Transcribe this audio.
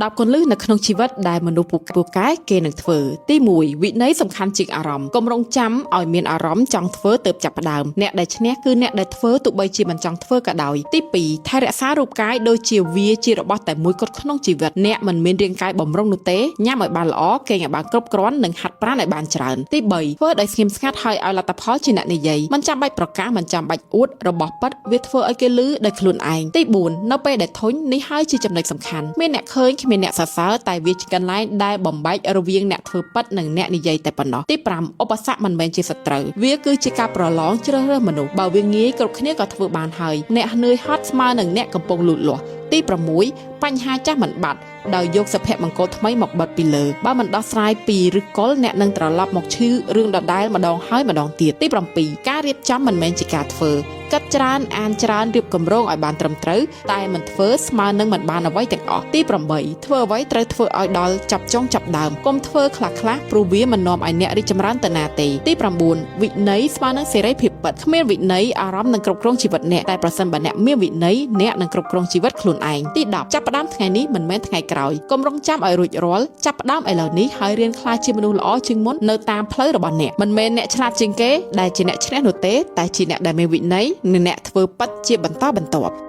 10 កលឹះនៅក្នុងជីវិតដែលមនុស្សពូកែគេនឹងធ្វើទី1វិន័យសំខាន់ជាងអារម្មណ៍កុំរងចាំឲ្យមានអារម្មណ៍ចង់ធ្វើទើបចាប់ផ្ដើមអ្នកដែលឈ្នះគឺអ្នកដែលធ្វើទោះបីជាមិនចង់ធ្វើក៏ដោយទី2ថែរក្សារូបកាយដូចជាវាជារបស់តែមួយគត់ក្នុងជីវិតអ្នកមិនមានរាងកាយបំរុងនោះទេញ៉ាំឲ្យបានល្អគេងឲ្យបានគ្រប់គ្រាន់និងហាត់ប្រាណឲ្យបានច្រើនទី3ធ្វើដោយស្ងៀមស្ងាត់ហើយឲ្យលទ្ធផលជាអ្នកនិយាយមិនចាំបាច់ប្រកាសមិនចាំបាច់អួតរបស់ពិតវាធ្វើឲ្យគេលឺដោយខ្លួនឯងទី4នៅពេលដែលធុញនេះហើយជាចំណុចសំខាន់មានអ្នកឃើញគ្មានអ្នកសរសើរតែវាជាកន្លែងដែលបំបែករវាងអ្នកធ្វើពិតនិងអ្នកនិយាយតែប៉ុណ្ណោះទី5ឧបសគ្គមិនមែនជាសត្រូវវាគឺជាការប្រឡងជ្រើសរើសមនុស្សបើវាងាយគ្រប់គ្នាក៏ធ្វើបានហើយអ្នកនឿយហត់ស្មើនឹងអ្នកកំពុងលូតលាស់ទី6បញ្ហាចាស់មិនបាត់ដោយយកសុភមង្គលថ្មីមកបិទពីលើបើមិនដោះស្រាយពីឫសគល់អ្នកនឹងត្រឡប់មកឈឺរឿងដដែលម្ដងហើយម្ដងទៀតទី7ការរៀបចំមិនមែនជាការធ្វើគិតច្រើនអានច្រើនរៀបគម្រោងឲ្យបានត្រឹមត្រូវតែមិនធ្វើស្មើនឹងមិនបានអ្វីទាំងអស់ទី8ធ្វើអ្វីត្រូវធ្វើឲ្យដល់ចាប់ចុងចាប់ដើមកុំធ្វើខ្លះព្រោះវាមិននាំឲ្យអ្នករីកចម្រើនទៅណាទេទី9វិន័យស្មើនឹងសេរីភាពពិតគ្មានវិន័យអារម្មណ៍នឹងគ្រប់គ្រងជីវិតអ្នកតែប្រសិនបើអ្នកមានវិន័យអ្នកនឹងគ្រប់គ្រងជីវិតខ្លួនឯងទី10ចាប់ផ្ដើមថ្ងៃនេះមិនមែនថ្ងៃក្រោយកុំរងចាំឲ្យរួចរាល់ចាប់ផ្ដើមឥឡូវនេះហើយរៀនក្លាយជាមនុស្សល្អជាងមុននៅតាមផ្លូវរបស់អ្នកមិនមែនអ្នកឆ្លាតជាងគេដែលជាអ្នកឈ្នះនោះទេតែជាអ្នកដែលមានវិន័យនិងអ្នកធ្វើពិតជាបន្តបន្ទាប់